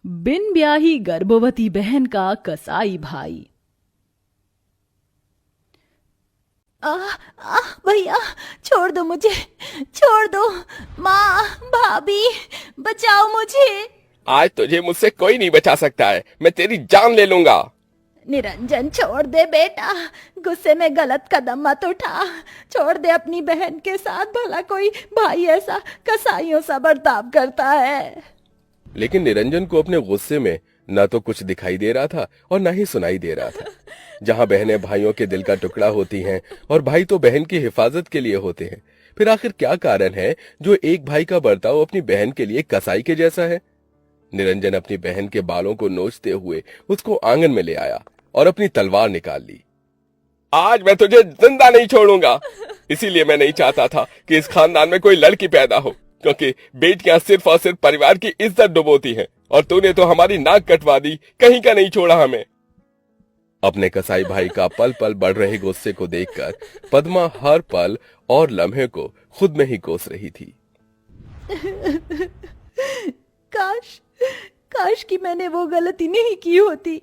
बिन ब्याही गर्भवती बहन का कसाई भाई। भैया, छोड़ दो मुझे, छोड़ दो। माँ, भाभी, बचाओ मुझे। आज तुझे मुझसे कोई नहीं बचा सकता है, मैं तेरी जान ले लूंगा। निरंजन, छोड़ दे बेटा, गुस्से में गलत कदम मत उठा। छोड़ दे अपनी बहन के साथ, भला कोई भाई ऐसा कसाईयों सा बर्ताव करता है। लेकिन निरंजन को अपने गुस्से में न तो कुछ दिखाई दे रहा था और न ही सुनाई दे रहा था। जहां बहनें भाइयों के दिल का टुकड़ा होती हैं और भाई तो बहन की हिफाजत के लिए होते हैं, फिर आखिर क्या कारण है जो एक भाई का बर्ताव अपनी बहन के लिए कसाई के जैसा है। निरंजन अपनी बहन के बालों को नोचते हुए उसको आंगन में ले आया और अपनी तलवार निकाल ली। आज मैं तुझे जिंदा नहीं छोड़ूंगा। इसीलिए मैं नहीं चाहता था कि इस खानदान में कोई लड़की पैदा हो, क्योंकि बेटियां सिर्फ और सिर्फ परिवार की इज्जत डुबोती हैं, और तूने तो हमारी नाक कटवा दी, कहीं का नहीं छोड़ा हमें। अपने कसाई भाई का पल पल बढ़ रहे गुस्से को देखकर पद्मा हर पल और लम्हे को खुद में ही कोस रही थी। काश, काश कि मैंने वो गलती नहीं की होती।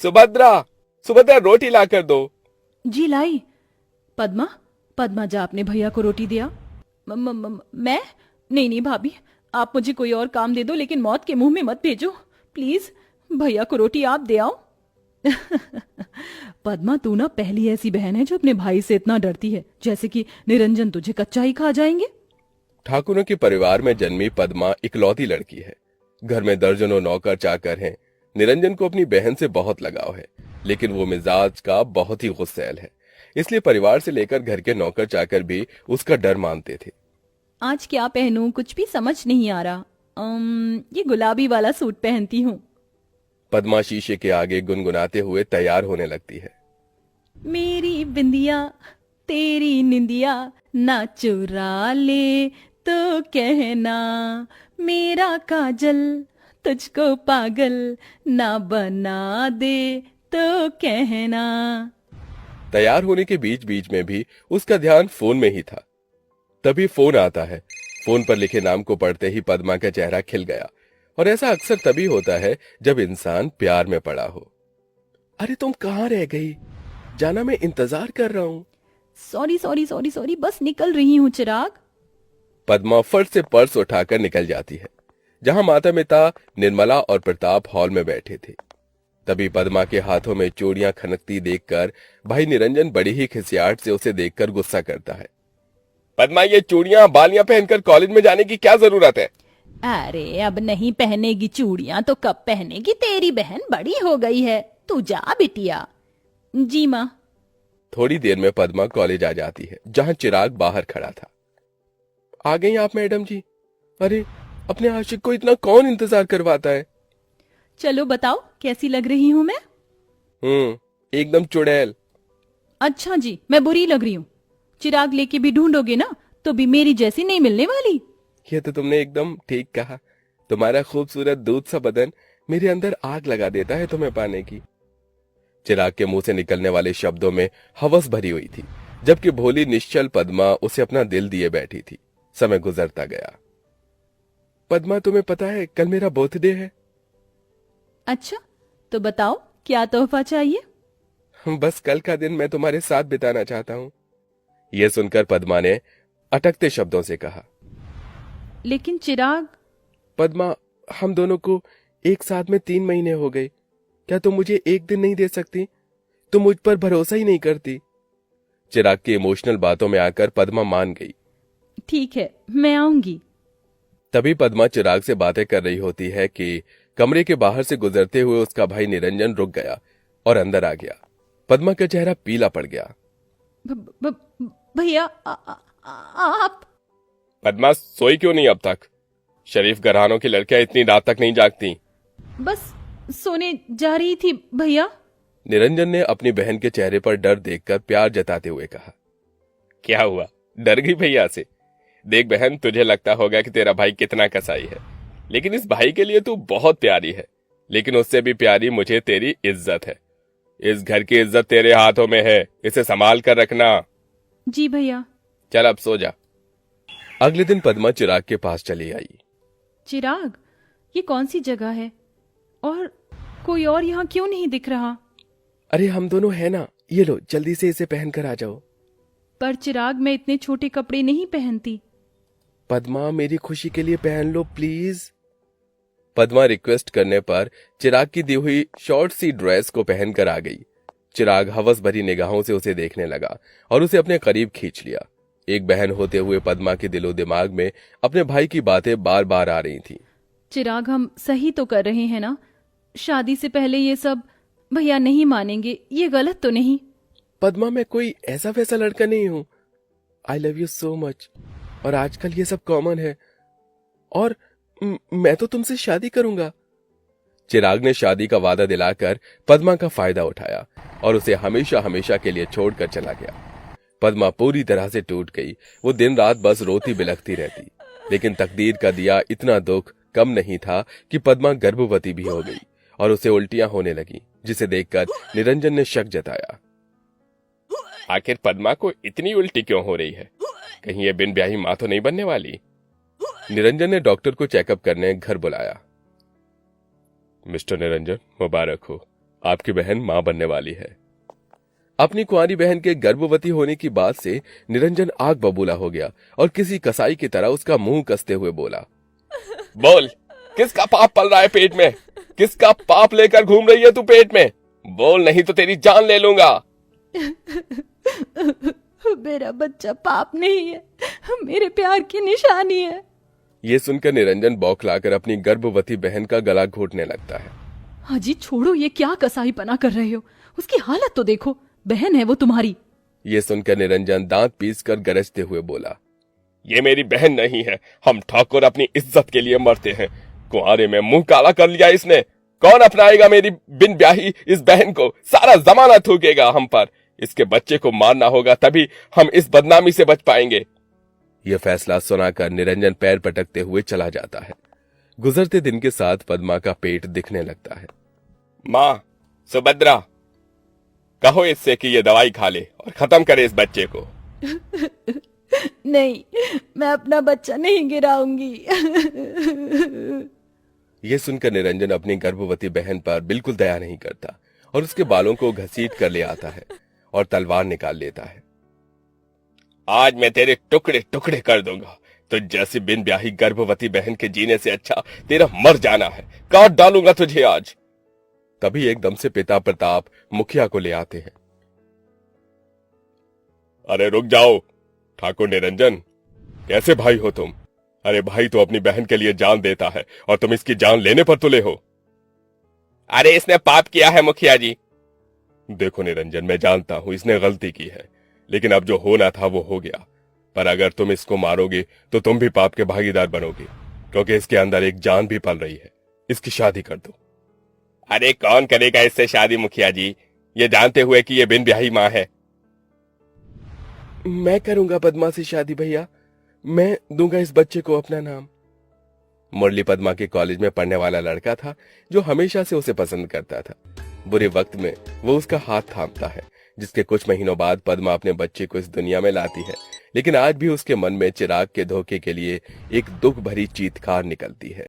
सुभद्रा, सुभद्रा, रोटी ला कर दो। जी लाई। पद्मा, पद्मा जा अपने भैया को रोटी दिया। मैं नहीं नहीं भाभी, आप मुझे कोई और काम दे दो, लेकिन मौत के मुंह में मत भेजो प्लीज। भैया को रोटी आप दे आओ। पद्मा, तू ना पहली ऐसी बहन है जो अपने भाई से इतना डरती है, जैसे कि निरंजन तुझे कच्चा ही खा जाएंगे। ठाकुरों के परिवार में जन्मी पद्मा इकलौती लड़की है। घर में दर्जनों नौकर चाकर हैं। निरंजन को अपनी बहन से बहुत लगाव है, लेकिन वो मिजाज का बहुत ही गुस्सैल है। इसलिए परिवार से लेकर घर के नौकर चाकर भी उसका डर मानते थे। आज क्या पहनूं, कुछ भी समझ नहीं आ रहा। ये गुलाबी वाला सूट पहनती हूँ। पद्मा शीशे के आगे गुनगुनाते हुए तैयार होने लगती है। मेरी बिंदिया तेरी निंदिया ना चुरा ले तो कहना, मेरा काजल तुझको पागल ना बना दे तो कहना। तैयार होने के बीच बीच में भी उसका ध्यान फोन में ही था। तभी फोन आता है। फोन पर लिखे नाम को पढ़ते ही पद्मा का चेहरा खिल गया, और ऐसा अक्सर तभी होता है जब इंसान प्यार में पड़ा हो। अरे तुम कहाँ रह गई? जाना, मैं इंतजार कर रहा हूँ। सॉरी सॉरी सॉरी सॉरी, बस निकल रही हूँ चिराग। पद्मा फट से पर्स उठाकर निकल जाती है, जहां माता पिता निर्मला और प्रताप हॉल में बैठे थे। तभी पद्मा के हाथों में चूड़ियां खनकती देखकर भाई निरंजन बड़ी ही खिसियाहट से उसे देखकर गुस्सा करता है। पद्मा, ये चूड़ियां बालियां पहनकर कॉलेज में जाने की क्या जरूरत है? अरे अब नहीं पहनेगी चूड़ियां तो कब पहनेगी? तेरी बहन बड़ी हो गई है, तू जा बिटिया। जी माँ। थोड़ी देर में पद्मा कॉलेज आ जाती है, जहां चिराग बाहर खड़ा था। आ गई आप मैडम जी? अरे, अपने आशिक को इतना कौन इंतजार करवाता है? चलो बताओ, कैसी लग रही हूँ मैं? एकदम चुड़ैल। अच्छा जी, मैं बुरी लग रही हूँ? चिराग लेके भी ढूंढोगे ना तो भी मेरी जैसी नहीं मिलने वाली। ये तो तुमने एकदम ठीक कहा। तुम्हारा खूबसूरत दूध सा बदन मेरे अंदर आग लगा देता है तुम्हें पाने की। चिराग के मुंह से निकलने वाले शब्दों में हवस भरी हुई थी, जबकि भोली निश्चल पद्मा उसे अपना दिल दिए बैठी थी। समय गुजरता गया। पद्मा, तुम्हें पता है कल मेरा बर्थडे है? अच्छा, तो बताओ क्या तोहफा चाहिए? बस कल का दिन मैं तुम्हारे साथ बिताना चाहता हूँ। यह सुनकर पद्मा ने अटकते शब्दों से कहा। लेकिन चिराग। पद्मा, हम दोनों को एक साथ में 3 महीने हो गए। क्या तुम मुझे एक दिन नहीं दे सकती? तुम मुझ पर भरोसा ही नहीं करती। चिराग की इमोशनल बातों में आकर पद्मा मान गई। ठीक है, मैं आऊंगी। तभी पद्मा चिराग से बातें कर रही होती है कि कमरे के बाहर से गुजरते हुए उसका भाई निरंजन रुक गया और अंदर आ गया। पद्मा का चेहरा पीला पड़ गया। भैया, आप? पद्मा, सोई क्यों नहीं अब तक? शरीफ घरानों की लड़कियां इतनी रात तक नहीं जागती। बस सोने जा रही थी भैया। निरंजन ने अपनी बहन के चेहरे पर डर देखकर प्यार जताते हुए कहा। क्या हुआ, डर गई भैया से? देख बहन, तुझे लगता होगा कि तेरा भाई कितना कसाई है, लेकिन इस भाई के लिए तू बहुत प्यारी है। लेकिन उससे भी प्यारी मुझे तेरी इज्जत है। इस घर की इज्जत तेरे हाथों में है, इसे संभाल कर रखना। जी भैया। चल अब सो जा। अगले दिन पद्मा चिराग के पास चली आई। चिराग, ये कौन सी जगह है और कोई और यहाँ क्यों नहीं दिख रहा? अरे हम दोनों है ना, ये लो जल्दी से इसे पहन कर आ जाओ। पर चिराग, मैं इतने छोटे कपड़े नहीं पहनती। पद्मा मेरी खुशी के लिए पहन लो प्लीज। पद्मा रिक्वेस्ट करने पर चिराग की दी हुई शॉर्ट सी ड्रेस को पहनकर आ गई। चिराग हवस भरी निगाहों से उसे देखने लगा और उसे अपने करीब खींच लिया। एक बहन होते हुए पद्मा के दिलो दिमाग में अपने भाई की बातें बार बार आ रही थी। चिराग, हम सही तो कर रहे हैं ना? शादी से पहले ये सब भैया नहीं मानेंगे, ये गलत तो नहीं? पद्मा मैं कोई ऐसा वैसा लड़का नहीं हूं। I love you so much. और आजकल ये सब कॉमन है और मैं तो तुमसे शादी करूंगा। चिराग ने शादी का वादा दिलाकर पद्मा का फायदा उठाया और उसे हमेशा हमेशा के लिए छोड़कर चला गया। पद्मा पूरी तरह से टूट गई। वो दिन रात बस रोती बिलखती रहती। लेकिन तकदीर का दिया इतना दुख कम नहीं था कि पद्मा गर्भवती भी हो गई और उसे उल्टियां होने लगी, जिसे देखकर निरंजन ने शक जताया। आखिर पद्मा को इतनी उल्टी क्यों हो रही है? कहीं ये बिन ब्याही मां तो नहीं बनने वाली? निरंजन ने डॉक्टर को चेकअप करने घर बुलाया। मिस्टर निरंजन, मुबारक हो, आपकी बहन मां बनने वाली है। अपनी कुंवारी बहन के गर्भवती होने की बात से निरंजन आग बबूला हो गया और किसी कसाई की तरह उसका मुंह कसते हुए बोला, बोल, किसका पाप पल रहा है पेट में? किसका पाप लेकर घूम रही है तू पेट में? बोल, नहीं तो तेरी जान ले लूंगा। मेरा बच्चा पाप नहीं है, मेरे प्यार की निशानी है। ये सुनकर निरंजन बौखलाकर अपनी गर्भवती बहन का गला घोटने लगता है। हाजी छोड़ो, ये क्या कसाईपना कर रहे हो? उसकी हालत तो देखो, बहन है वो तुम्हारी। ये सुनकर निरंजन दांत पीसकर गरजते हुए बोला, ये मेरी बहन नहीं है। हम ठाकुर अपनी इज्जत के लिए मरते हैं। कुंवारे में मुंह काला कर लिया इसने। कौन अपनाएगा मेरी बिन ब्याही इस बहन को? सारा जमाना थूकेगा हम पर। इसके बच्चे को मारना होगा, तभी हम इस बदनामी से बच पाएंगे। यह फैसला सुनाकर निरंजन पैर पटकते हुए चला जाता है। गुजरते दिन के साथ पद्मा का पेट दिखने लगता है। मां सुभद्रा, कहो इससे कि ये दवाई खा ले और खत्म करे इस बच्चे को। नहीं, मैं अपना बच्चा नहीं गिराऊंगी। यह सुनकर निरंजन अपनी गर्भवती बहन पर बिल्कुल दया नहीं करता और उसके बालों को घसीट कर ले आता है और तलवार निकाल लेता है। आज मैं तेरे टुकड़े टुकड़े कर दूंगा। तो जैसी बिन ब्याही गर्भवती बहन के जीने से अच्छा तेरा मर जाना है। काट डालूंगा तुझे आज। तभी एकदम से पिता प्रताप मुखिया को ले आते हैं। अरे रुक जाओ ठाकुर निरंजन, कैसे भाई हो तुम? अरे भाई तो अपनी बहन के लिए जान देता है और तुम इसकी जान लेने पर तुले हो। अरे इसने पाप किया है मुखिया जी। देखो निरंजन, मैं जानता हूं इसने गलती की है, लेकिन अब जो होना था वो हो गया। पर अगर तुम इसको मारोगे तो तुम भी पाप के भागीदार बनोगे, क्योंकि इसके अंदर एक जान भी पल रही है। इसकी शादी कर दो। अरे कौन करेगा इससे शादी मुखिया जी, ये जानते हुए कि ये बिन ब्याही मां है। मैं करूंगा पद्मा से शादी भैया। मैं दूंगा इस बच्चे को अपना नाम। मुरली पद्मा के कॉलेज में पढ़ने वाला लड़का था जो हमेशा से उसे पसंद करता था। बुरे वक्त में वो उसका हाथ थामता है, जिसके कुछ महीनों बाद पद्मा अपने बच्चे को इस दुनिया में लाती है। लेकिन आज भी उसके मन में चिराग के धोखे के लिए एक दुख भरी चीत्कार निकलती है।